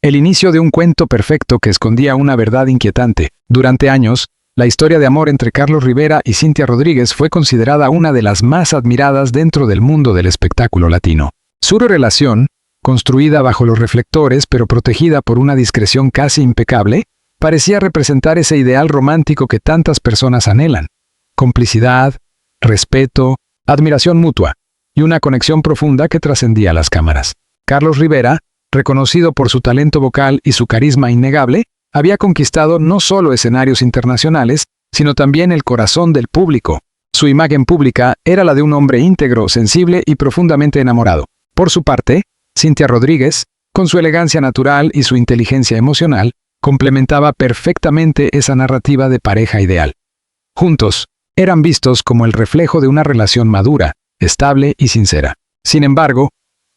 El inicio de un cuento perfecto que escondía una verdad inquietante. Durante años, la historia de amor entre Carlos Rivera y Cintia Rodríguez fue considerada una de las más admiradas dentro del mundo del espectáculo latino. Su relación, construida bajo los reflectores pero protegida por una discreción casi impecable, parecía representar ese ideal romántico que tantas personas anhelan. Complicidad, respeto, admiración mutua y una conexión profunda que trascendía las cámaras. Carlos Rivera, reconocido por su talento vocal y su carisma innegable, había conquistado no solo escenarios internacionales, sino también el corazón del público. Su imagen pública era la de un hombre íntegro, sensible y profundamente enamorado. Por su parte, Cintia Rodríguez, con su elegancia natural y su inteligencia emocional, complementaba perfectamente esa narrativa de pareja ideal. Juntos, eran vistos como el reflejo de una relación madura, estable y sincera. Sin embargo,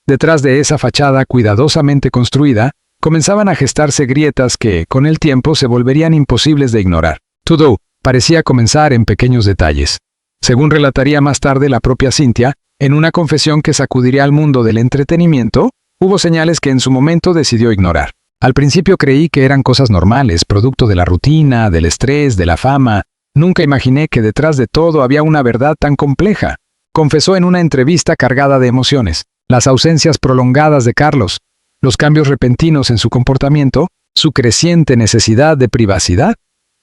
detrás de esa fachada cuidadosamente construida, comenzaban a gestarse grietas que, con el tiempo, se volverían imposibles de ignorar. Todo parecía comenzar en pequeños detalles. Según relataría más tarde la propia Cintia, en una confesión que sacudiría al mundo del entretenimiento, hubo señales que en su momento decidió ignorar. Al principio creí que eran cosas normales, producto de la rutina, del estrés, de la fama. Nunca imaginé que detrás de todo había una verdad tan compleja. Confesó en una entrevista cargada de emociones. Las ausencias prolongadas de Carlos, los cambios repentinos en su comportamiento, su creciente necesidad de privacidad.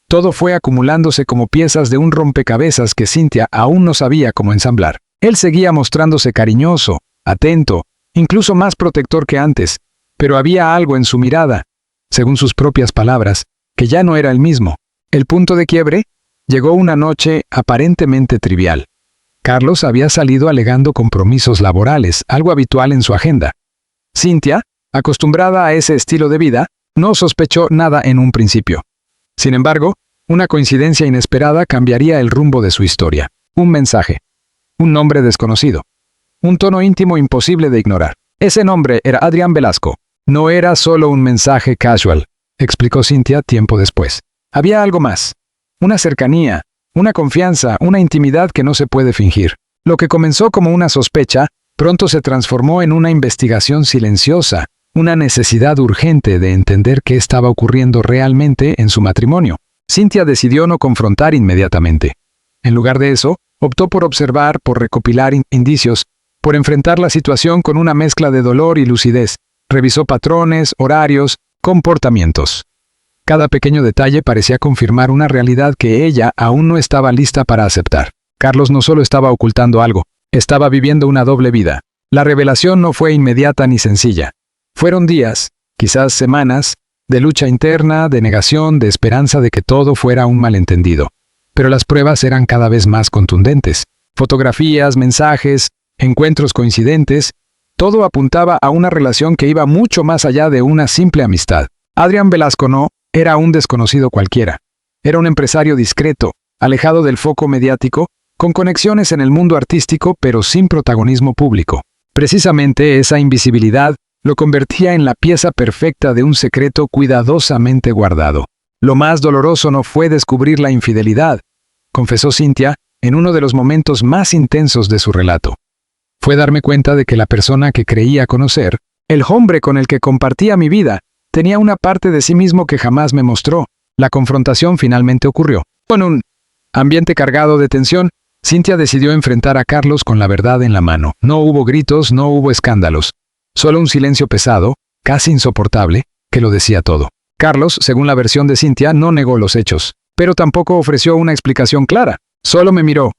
Todo fue acumulándose como piezas de un rompecabezas que Cintia aún no sabía cómo ensamblar. Él seguía mostrándose cariñoso, atento, incluso más protector que antes, pero había algo en su mirada, según sus propias palabras, que ya no era el mismo. El punto de quiebre llegó una noche aparentemente trivial. Carlos había salido alegando compromisos laborales, algo habitual en su agenda. Cintia, acostumbrada a ese estilo de vida, no sospechó nada en un principio. Sin embargo, una coincidencia inesperada cambiaría el rumbo de su historia. Un mensaje. Un nombre desconocido. Un tono íntimo imposible de ignorar. Ese nombre era Adrián Velasco. No era solo un mensaje casual, explicó Cintia tiempo después. Había algo más. Una cercanía, una confianza, una intimidad que no se puede fingir. Lo que comenzó como una sospecha, pronto se transformó en una investigación silenciosa, una necesidad urgente de entender qué estaba ocurriendo realmente en su matrimonio. Cintia decidió no confrontar inmediatamente. En lugar de eso, optó por observar, por recopilar indicios, por enfrentar la situación con una mezcla de dolor y lucidez. Revisó patrones, horarios, comportamientos. Cada pequeño detalle parecía confirmar una realidad que ella aún no estaba lista para aceptar. Carlos no solo estaba ocultando algo, estaba viviendo una doble vida. La revelación no fue inmediata ni sencilla. Fueron días, quizás semanas, de lucha interna, de negación, de esperanza de que todo fuera un malentendido. Pero las pruebas eran cada vez más contundentes. Fotografías, mensajes, encuentros coincidentes, todo apuntaba a una relación que iba mucho más allá de una simple amistad. Adrián Velasco no era un desconocido cualquiera. Era un empresario discreto, alejado del foco mediático, con conexiones en el mundo artístico pero sin protagonismo público. Precisamente esa invisibilidad lo convertía en la pieza perfecta de un secreto cuidadosamente guardado. Lo más doloroso no fue descubrir la infidelidad, confesó Cintia en uno de los momentos más intensos de su relato. Fue darme cuenta de que la persona que creía conocer, el hombre con el que compartía mi vida, tenía una parte de sí mismo que jamás me mostró. La confrontación finalmente ocurrió. Con un ambiente cargado de tensión, Cintia decidió enfrentar a Carlos con la verdad en la mano. No hubo gritos, no hubo escándalos. Solo un silencio pesado, casi insoportable, que lo decía todo. Carlos, según la versión de Cintia, no negó los hechos, pero tampoco ofreció una explicación clara. Solo me miró,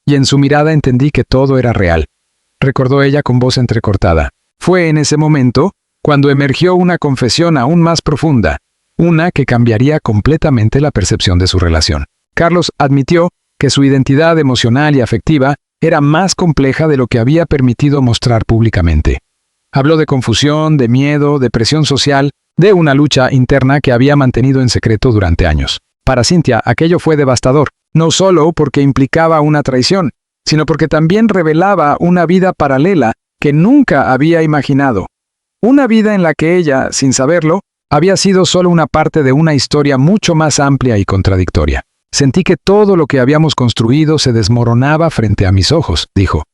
y en su mirada entendí que todo era real. Recordó ella con voz entrecortada. Fue en ese momento cuando emergió una confesión aún más profunda, una que cambiaría completamente la percepción de su relación. Carlos admitió que su identidad emocional y afectiva era más compleja de lo que había permitido mostrar públicamente. Habló de confusión, de miedo, de presión social, de una lucha interna que había mantenido en secreto durante años. Para Cintia, aquello fue devastador, no solo porque implicaba una traición, sino porque también revelaba una vida paralela que nunca había imaginado. Una vida en la que ella, sin saberlo, había sido solo una parte de una historia mucho más amplia y contradictoria. Sentí que todo lo que habíamos construido se desmoronaba frente a mis ojos, dijo.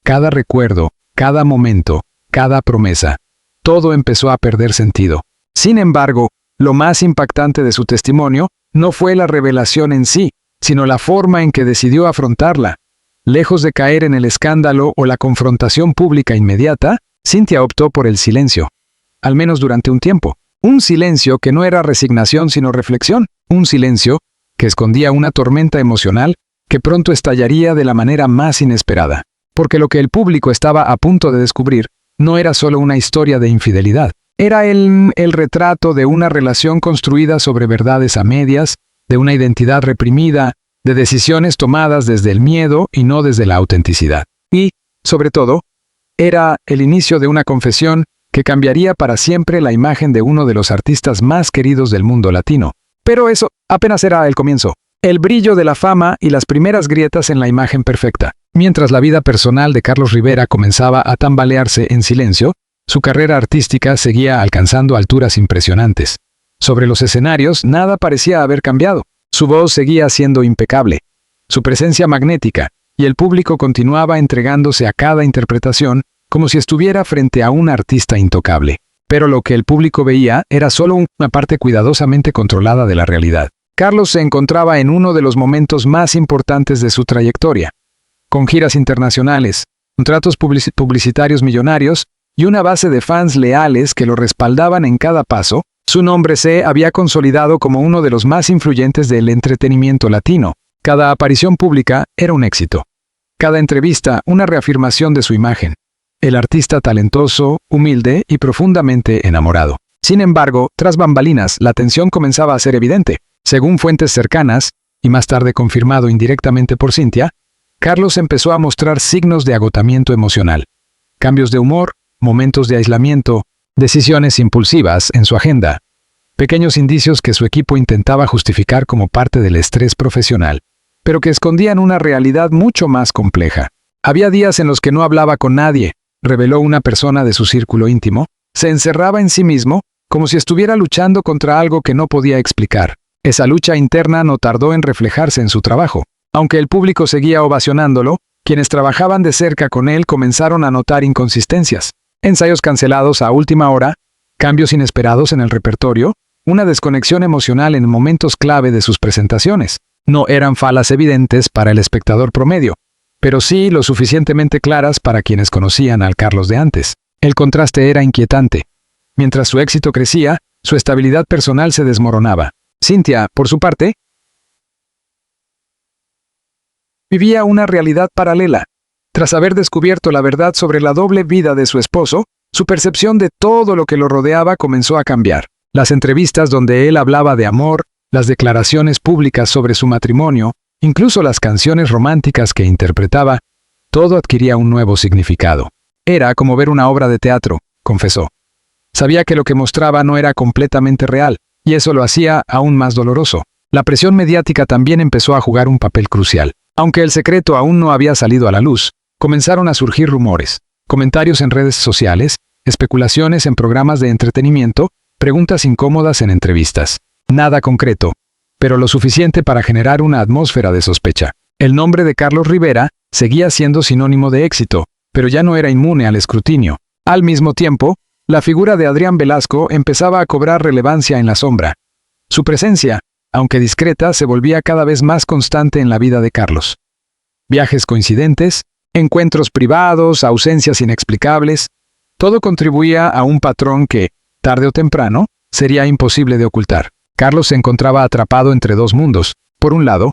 Cada recuerdo, cada momento, cada promesa, todo empezó a perder sentido. Sin embargo, lo más impactante de su testimonio no fue la revelación en sí, sino la forma en que decidió afrontarla. Lejos de caer en el escándalo o la confrontación pública inmediata, Cynthia optó por el silencio. Al menos durante un tiempo. Un silencio que no era resignación sino reflexión. Un silencio que escondía una tormenta emocional que pronto estallaría de la manera más inesperada. Porque lo que el público estaba a punto de descubrir no era solo una historia de infidelidad. Era el retrato de una relación construida sobre verdades a medias, de una identidad reprimida, de decisiones tomadas desde el miedo y no desde la autenticidad. Y, sobre todo, era el inicio de una confesión que cambiaría para siempre la imagen de uno de los artistas más queridos del mundo latino. Pero eso apenas era el comienzo. El brillo de la fama y las primeras grietas en la imagen perfecta. Mientras la vida personal de Carlos Rivera comenzaba a tambalearse en silencio, su carrera artística seguía alcanzando alturas impresionantes. Sobre los escenarios, nada parecía haber cambiado. Su voz seguía siendo impecable, su presencia magnética, y el público continuaba entregándose a cada interpretación como si estuviera frente a un artista intocable. Pero lo que el público veía era solo una parte cuidadosamente controlada de la realidad. Carlos se encontraba en uno de los momentos más importantes de su trayectoria, con giras internacionales, contratos publicitarios millonarios y una base de fans leales que lo respaldaban en cada paso. Su nombre se había consolidado como uno de los más influyentes del entretenimiento latino. Cada aparición pública era un éxito. Cada entrevista una reafirmación de su imagen. El artista talentoso, humilde y profundamente enamorado. Sin embargo, tras bambalinas, la tensión comenzaba a ser evidente. Según fuentes cercanas, y más tarde confirmado indirectamente por Cynthia, Carlos empezó a mostrar signos de agotamiento emocional. Cambios de humor, momentos de aislamiento, decisiones impulsivas en su agenda. Pequeños indicios que su equipo intentaba justificar como parte del estrés profesional, pero que escondían una realidad mucho más compleja. Había días en los que no hablaba con nadie, reveló una persona de su círculo íntimo, se encerraba en sí mismo, como si estuviera luchando contra algo que no podía explicar. Esa lucha interna no tardó en reflejarse en su trabajo. Aunque el público seguía ovacionándolo, quienes trabajaban de cerca con él comenzaron a notar inconsistencias. Ensayos cancelados a última hora, cambios inesperados en el repertorio, una desconexión emocional en momentos clave de sus presentaciones. No eran falas evidentes para el espectador promedio, pero sí lo suficientemente claras para quienes conocían al Carlos de antes. El contraste era inquietante. Mientras su éxito crecía, su estabilidad personal se desmoronaba. Cynthia, por su parte, vivía una realidad paralela. Tras haber descubierto la verdad sobre la doble vida de su esposo, su percepción de todo lo que lo rodeaba comenzó a cambiar. Las entrevistas donde él hablaba de amor, las declaraciones públicas sobre su matrimonio, incluso las canciones románticas que interpretaba, todo adquiría un nuevo significado. Era como ver una obra de teatro, confesó. Sabía que lo que mostraba no era completamente real, y eso lo hacía aún más doloroso. La presión mediática también empezó a jugar un papel crucial. Aunque el secreto aún no había salido a la luz, comenzaron a surgir rumores, comentarios en redes sociales, especulaciones en programas de entretenimiento, preguntas incómodas en entrevistas. Nada concreto, pero lo suficiente para generar una atmósfera de sospecha. El nombre de Carlos Rivera seguía siendo sinónimo de éxito, pero ya no era inmune al escrutinio. Al mismo tiempo, la figura de Adrián Velasco empezaba a cobrar relevancia en la sombra. Su presencia, aunque discreta, se volvía cada vez más constante en la vida de Carlos. Viajes coincidentes, encuentros privados, ausencias inexplicables, todo contribuía a un patrón que, tarde o temprano, sería imposible de ocultar. Carlos se encontraba atrapado entre dos mundos. Por un lado,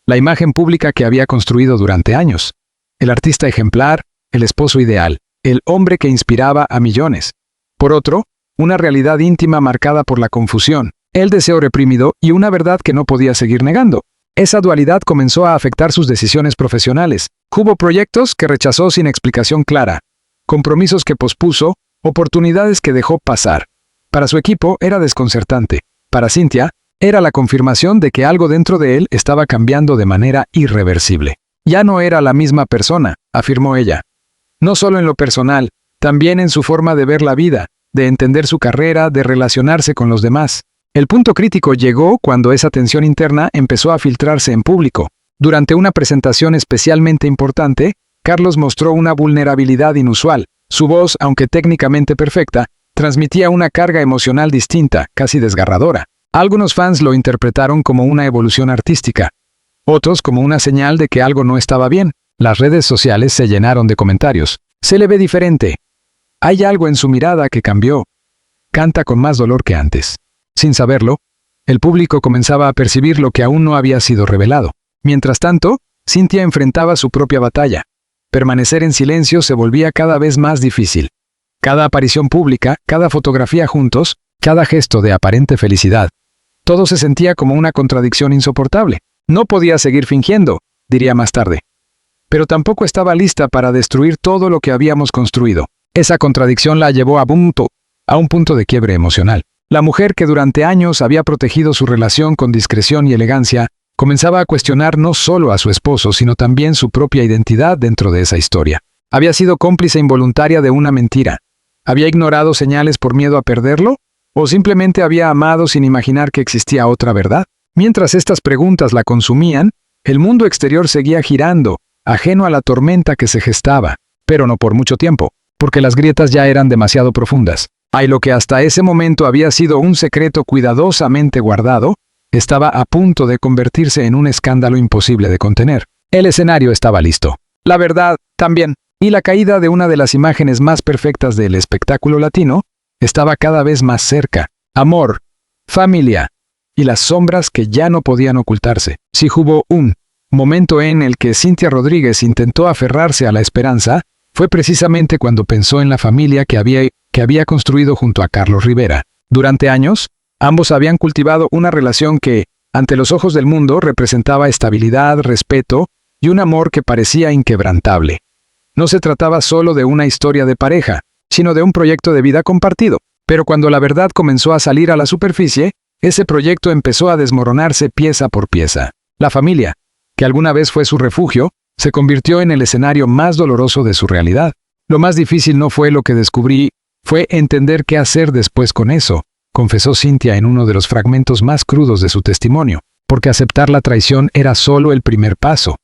la imagen pública que había construido durante años. El artista ejemplar, el esposo ideal, el hombre que inspiraba a millones. Por otro, una realidad íntima marcada por la confusión, el deseo reprimido y una verdad que no podía seguir negando. Esa dualidad comenzó a afectar sus decisiones profesionales. Hubo proyectos que rechazó sin explicación clara, compromisos que pospuso, oportunidades que dejó pasar. Para su equipo era desconcertante. Para Cynthia, era la confirmación de que algo dentro de él estaba cambiando de manera irreversible. Ya no era la misma persona, afirmó ella. No solo en lo personal, también en su forma de ver la vida, de entender su carrera, de relacionarse con los demás. El punto crítico llegó cuando esa tensión interna empezó a filtrarse en público. Durante una presentación especialmente importante, Carlos mostró una vulnerabilidad inusual. Su voz, aunque técnicamente perfecta, transmitía una carga emocional distinta, casi desgarradora. Algunos fans lo interpretaron como una evolución artística, otros como una señal de que algo no estaba bien. Las redes sociales se llenaron de comentarios. Se le ve diferente. Hay algo en su mirada que cambió. Canta con más dolor que antes. Sin saberlo, el público comenzaba a percibir lo que aún no había sido revelado. Mientras tanto, Cynthia enfrentaba su propia batalla. Permanecer en silencio se volvía cada vez más difícil. Cada aparición pública, cada fotografía juntos, cada gesto de aparente felicidad, todo se sentía como una contradicción insoportable. No podía seguir fingiendo, diría más tarde. Pero tampoco estaba lista para destruir todo lo que habíamos construido. Esa contradicción la llevó a un punto de quiebre emocional. La mujer que durante años había protegido su relación con discreción y elegancia, comenzaba a cuestionar no solo a su esposo, sino también su propia identidad dentro de esa historia. Había sido cómplice involuntaria de una mentira. ¿Había ignorado señales por miedo a perderlo? ¿O simplemente había amado sin imaginar que existía otra verdad? Mientras estas preguntas la consumían, el mundo exterior seguía girando, ajeno a la tormenta que se gestaba, pero no por mucho tiempo, porque las grietas ya eran demasiado profundas. Lo que hasta ese momento había sido un secreto cuidadosamente guardado, estaba a punto de convertirse en un escándalo imposible de contener. El escenario estaba listo. La verdad, también, y la caída de una de las imágenes más perfectas del espectáculo latino, estaba cada vez más cerca. Amor, familia, y las sombras que ya no podían ocultarse. Si hubo un momento en el que Cynthia Rodríguez intentó aferrarse a la esperanza, fue precisamente cuando pensó en la familia que había construido junto a Carlos Rivera. Durante años, ambos habían cultivado una relación que, ante los ojos del mundo, representaba estabilidad, respeto y un amor que parecía inquebrantable. No se trataba solo de una historia de pareja, sino de un proyecto de vida compartido. Pero cuando la verdad comenzó a salir a la superficie, ese proyecto empezó a desmoronarse pieza por pieza. La familia, que alguna vez fue su refugio, se convirtió en el escenario más doloroso de su realidad. Lo más difícil no fue lo que descubrí, fue entender qué hacer después con eso, confesó Cynthia en uno de los fragmentos más crudos de su testimonio, porque aceptar la traición era solo el primer paso.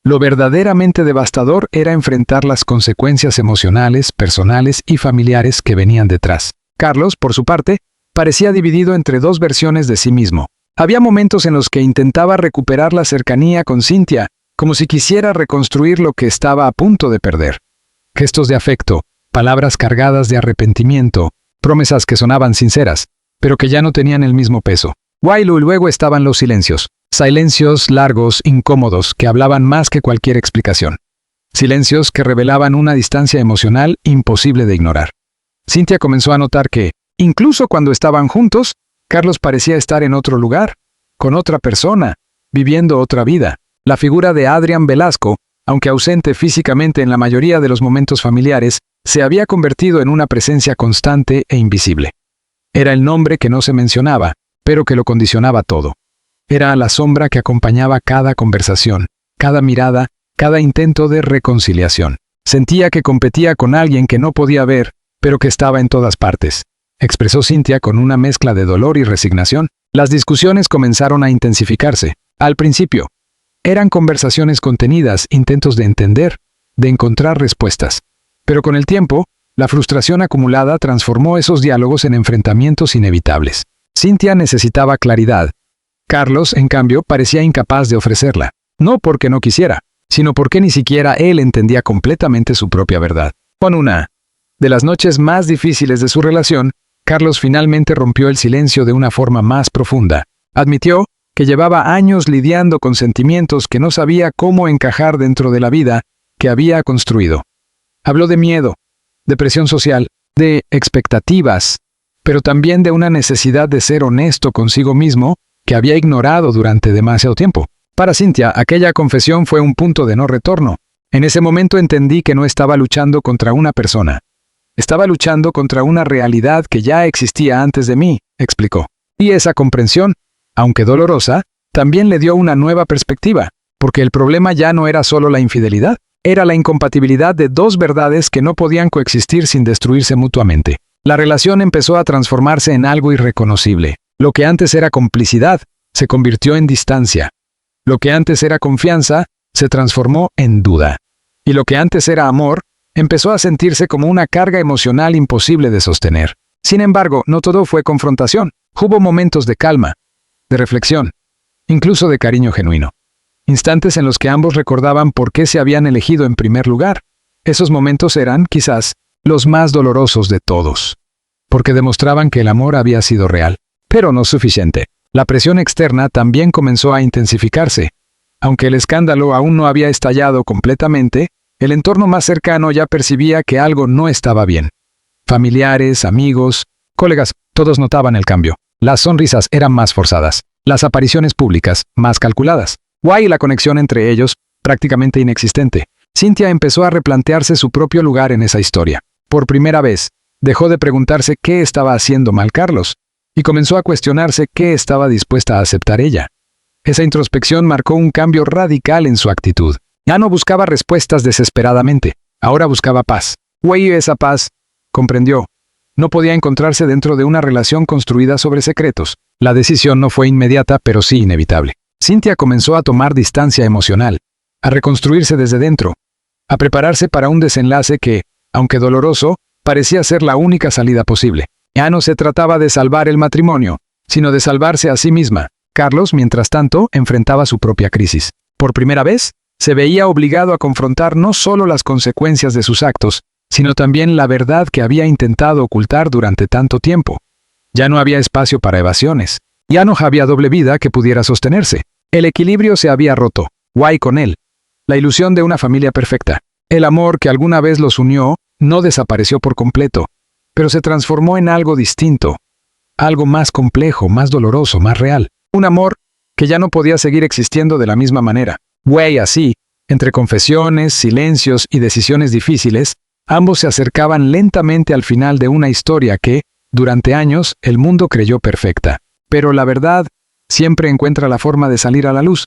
Lo verdaderamente devastador era enfrentar las consecuencias emocionales, personales y familiares que venían detrás. Carlos, por su parte, parecía dividido entre dos versiones de sí mismo. Había momentos en los que intentaba recuperar la cercanía con Cynthia, como si quisiera reconstruir lo que estaba a punto de perder. Gestos de afecto, palabras cargadas de arrepentimiento, promesas que sonaban sinceras, pero que ya no tenían el mismo peso. Luego estaban los silencios. Silencios largos, incómodos, que hablaban más que cualquier explicación. Silencios que revelaban una distancia emocional imposible de ignorar. Cynthia comenzó a notar que, incluso cuando estaban juntos, Carlos parecía estar en otro lugar, con otra persona, viviendo otra vida. La figura de Adrián Velasco, aunque ausente físicamente en la mayoría de los momentos familiares, se había convertido en una presencia constante e invisible. Era el nombre que no se mencionaba, pero que lo condicionaba todo. Era la sombra que acompañaba cada conversación, cada mirada, cada intento de reconciliación. Sentía que competía con alguien que no podía ver, pero que estaba en todas partes, expresó Cynthia con una mezcla de dolor y resignación. Las discusiones comenzaron a intensificarse. Al principio, eran conversaciones contenidas, intentos de entender, de encontrar respuestas. Pero con el tiempo, la frustración acumulada transformó esos diálogos en enfrentamientos inevitables. Cynthia necesitaba claridad. Carlos, en cambio, parecía incapaz de ofrecerla. No porque no quisiera, sino porque ni siquiera él entendía completamente su propia verdad. Con una de las noches más difíciles de su relación, Carlos finalmente rompió el silencio de una forma más profunda. Admitió que llevaba años lidiando con sentimientos que no sabía cómo encajar dentro de la vida que había construido. Habló de miedo, de presión social, de expectativas, pero también de una necesidad de ser honesto consigo mismo que había ignorado durante demasiado tiempo. Para Cynthia, aquella confesión fue un punto de no retorno. En ese momento entendí que no estaba luchando contra una persona. Estaba luchando contra una realidad que ya existía antes de mí, explicó. Y esa comprensión, aunque dolorosa, también le dio una nueva perspectiva, porque el problema ya no era solo la infidelidad, era la incompatibilidad de dos verdades que no podían coexistir sin destruirse mutuamente. La relación empezó a transformarse en algo irreconocible. Lo que antes era complicidad, se convirtió en distancia. Lo que antes era confianza, se transformó en duda. Y lo que antes era amor, empezó a sentirse como una carga emocional imposible de sostener. Sin embargo, no todo fue confrontación. Hubo momentos de calma, de reflexión, incluso de cariño genuino. Instantes en los que ambos recordaban por qué se habían elegido en primer lugar. Esos momentos eran, quizás, los más dolorosos de todos, porque demostraban que el amor había sido real, pero no suficiente. La presión externa también comenzó a intensificarse. Aunque el escándalo aún no había estallado completamente, el entorno más cercano ya percibía que algo no estaba bien. Familiares, amigos, colegas, todos notaban el cambio. Las sonrisas eran más forzadas, las apariciones públicas más calculadas. Y la conexión entre ellos, prácticamente inexistente. Cynthia empezó a replantearse su propio lugar en esa historia. Por primera vez, dejó de preguntarse qué estaba haciendo mal Carlos, y comenzó a cuestionarse qué estaba dispuesta a aceptar ella. Esa introspección marcó un cambio radical en su actitud. Ya no buscaba respuestas desesperadamente, ahora buscaba paz. Esa paz, comprendió, no podía encontrarse dentro de una relación construida sobre secretos. La decisión no fue inmediata, pero sí inevitable. Cynthia comenzó a tomar distancia emocional, a reconstruirse desde dentro, a prepararse para un desenlace que, aunque doloroso, parecía ser la única salida posible. Ya no se trataba de salvar el matrimonio, sino de salvarse a sí misma. Carlos, mientras tanto, enfrentaba su propia crisis. Por primera vez, se veía obligado a confrontar no solo las consecuencias de sus actos, sino también la verdad que había intentado ocultar durante tanto tiempo. Ya no había espacio para evasiones. Ya no había doble vida que pudiera sostenerse. El equilibrio se había roto. Con él. La ilusión de una familia perfecta. El amor que alguna vez los unió no desapareció por completo, pero se transformó en algo distinto. Algo más complejo, más doloroso, más real. Un amor que ya no podía seguir existiendo de la misma manera. Así, entre confesiones, silencios y decisiones difíciles, ambos se acercaban lentamente al final de una historia que, durante años, el mundo creyó perfecta. Pero la verdad siempre encuentra la forma de salir a la luz.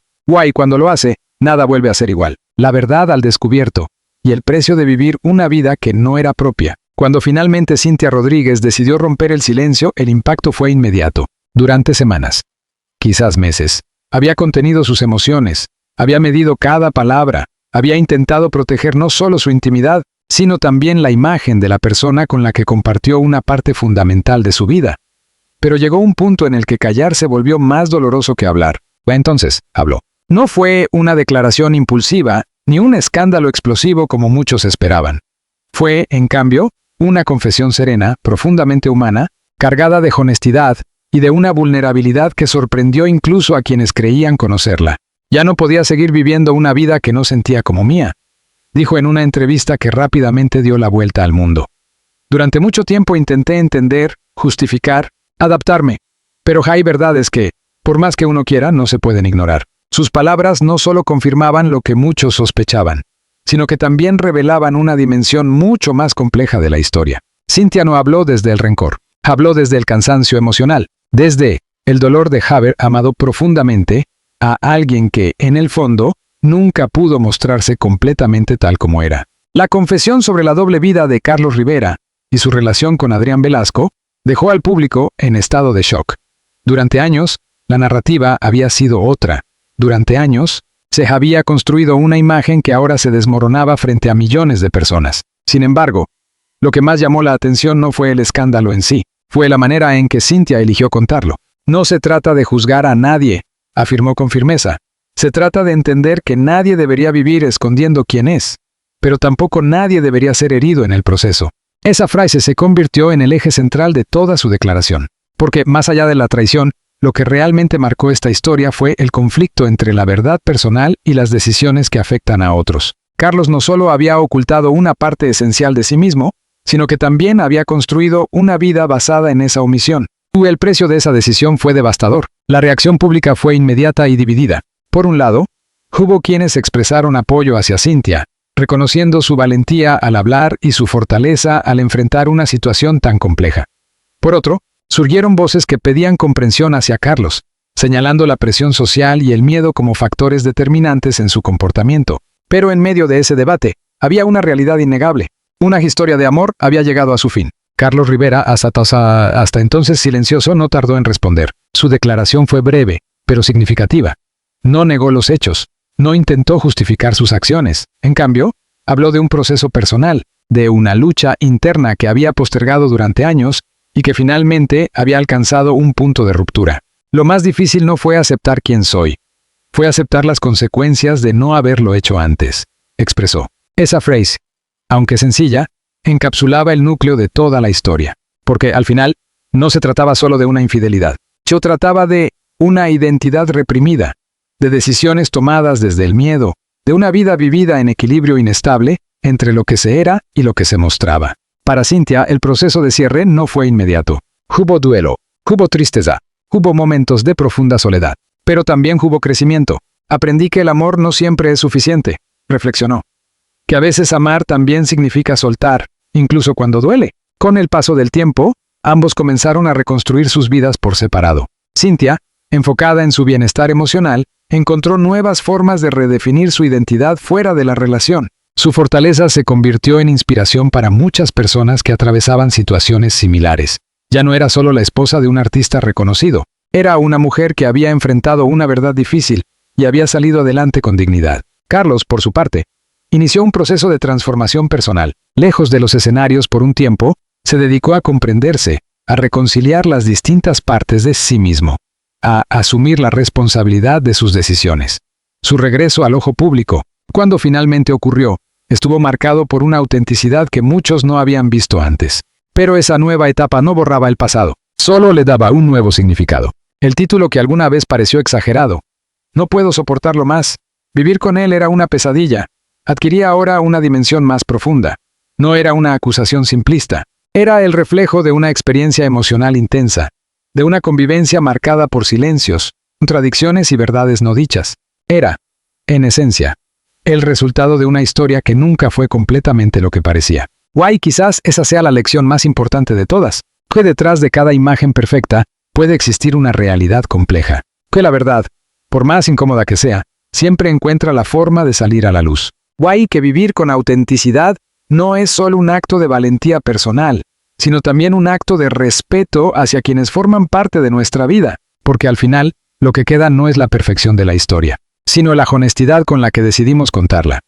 Cuando lo hace, nada vuelve a ser igual. La verdad al descubierto, y el precio de vivir una vida que no era propia. Cuando finalmente Cynthia Rodríguez decidió romper el silencio, el impacto fue inmediato. Durante semanas, quizás meses, había contenido sus emociones, había medido cada palabra, había intentado proteger no solo su intimidad, sino también la imagen de la persona con la que compartió una parte fundamental de su vida. Pero llegó un punto en el que callar se volvió más doloroso que hablar. Entonces, habló. No fue una declaración impulsiva, ni un escándalo explosivo como muchos esperaban. Fue, en cambio, una confesión serena, profundamente humana, cargada de honestidad y de una vulnerabilidad que sorprendió incluso a quienes creían conocerla. Ya no podía seguir viviendo una vida que no sentía como mía, dijo en una entrevista que rápidamente dio la vuelta al mundo. Durante mucho tiempo intenté entender, justificar, adaptarme, pero hay verdades que, por más que uno quiera, no se pueden ignorar. Sus palabras no solo confirmaban lo que muchos sospechaban, sino que también revelaban una dimensión mucho más compleja de la historia. Cynthia no habló desde el rencor, habló desde el cansancio emocional, desde el dolor de haber amado profundamente a alguien que, en el fondo, nunca pudo mostrarse completamente tal como era. La confesión sobre la doble vida de Carlos Rivera y su relación con Adrián Velasco dejó al público en estado de shock. Durante años, la narrativa había sido otra. Durante años, se había construido una imagen que ahora se desmoronaba frente a millones de personas. Sin embargo, lo que más llamó la atención no fue el escándalo en sí, fue la manera en que Cynthia eligió contarlo. No se trata de juzgar a nadie, afirmó con firmeza. Se trata de entender que nadie debería vivir escondiendo quién es, pero tampoco nadie debería ser herido en el proceso. Esa frase se convirtió en el eje central de toda su declaración, porque más allá de la traición, lo que realmente marcó esta historia fue el conflicto entre la verdad personal y las decisiones que afectan a otros. Carlos no solo había ocultado una parte esencial de sí mismo, sino que también había construido una vida basada en esa omisión. El precio de esa decisión fue devastador. La reacción pública fue inmediata y dividida. Por un lado, hubo quienes expresaron apoyo hacia Cynthia, reconociendo su valentía al hablar y su fortaleza al enfrentar una situación tan compleja. Por otro, surgieron voces que pedían comprensión hacia Carlos, señalando la presión social y el miedo como factores determinantes en su comportamiento. Pero en medio de ese debate, había una realidad innegable. Una historia de amor había llegado a su fin. Carlos Rivera, hasta entonces silencioso, no tardó en responder. Su declaración fue breve, pero significativa. No negó los hechos, no intentó justificar sus acciones. En cambio, habló de un proceso personal, de una lucha interna que había postergado durante años y que finalmente había alcanzado un punto de ruptura. Lo más difícil no fue aceptar quién soy, fue aceptar las consecuencias de no haberlo hecho antes, expresó. Esa frase, aunque sencilla, encapsulaba el núcleo de toda la historia, porque al final no se trataba solo de una infidelidad. Yo trataba de una identidad reprimida, de decisiones tomadas desde el miedo, de una vida vivida en equilibrio inestable entre lo que se era y lo que se mostraba. Para Cynthia, el proceso de cierre no fue inmediato. Hubo duelo, hubo tristeza, hubo momentos de profunda soledad, pero también hubo crecimiento. Aprendí que el amor no siempre es suficiente, reflexionó. Que a veces amar también significa soltar, incluso cuando duele. Con el paso del tiempo, ambos comenzaron a reconstruir sus vidas por separado. Cynthia, enfocada en su bienestar emocional, encontró nuevas formas de redefinir su identidad fuera de la relación. Su fortaleza se convirtió en inspiración para muchas personas que atravesaban situaciones similares. Ya no era solo la esposa de un artista reconocido, era una mujer que había enfrentado una verdad difícil y había salido adelante con dignidad. Carlos, por su parte, inició un proceso de transformación personal. Lejos de los escenarios por un tiempo, se dedicó a comprenderse, a reconciliar las distintas partes de sí mismo, a asumir la responsabilidad de sus decisiones. Su regreso al ojo público, cuando finalmente ocurrió, estuvo marcado por una autenticidad que muchos no habían visto antes. Pero esa nueva etapa no borraba el pasado, solo le daba un nuevo significado. El título que alguna vez pareció exagerado. No puedo soportarlo más. Vivir con él era una pesadilla. Adquiría ahora una dimensión más profunda. No era una acusación simplista. Era el reflejo de una experiencia emocional intensa, de una convivencia marcada por silencios, contradicciones y verdades no dichas. Era, en esencia, el resultado de una historia que nunca fue completamente lo que parecía. Quizás esa sea la lección más importante de todas, que detrás de cada imagen perfecta puede existir una realidad compleja, que la verdad, por más incómoda que sea, siempre encuentra la forma de salir a la luz. Que vivir con autenticidad no es solo un acto de valentía personal, sino también un acto de respeto hacia quienes forman parte de nuestra vida, porque al final, lo que queda no es la perfección de la historia, sino la honestidad con la que decidimos contarla.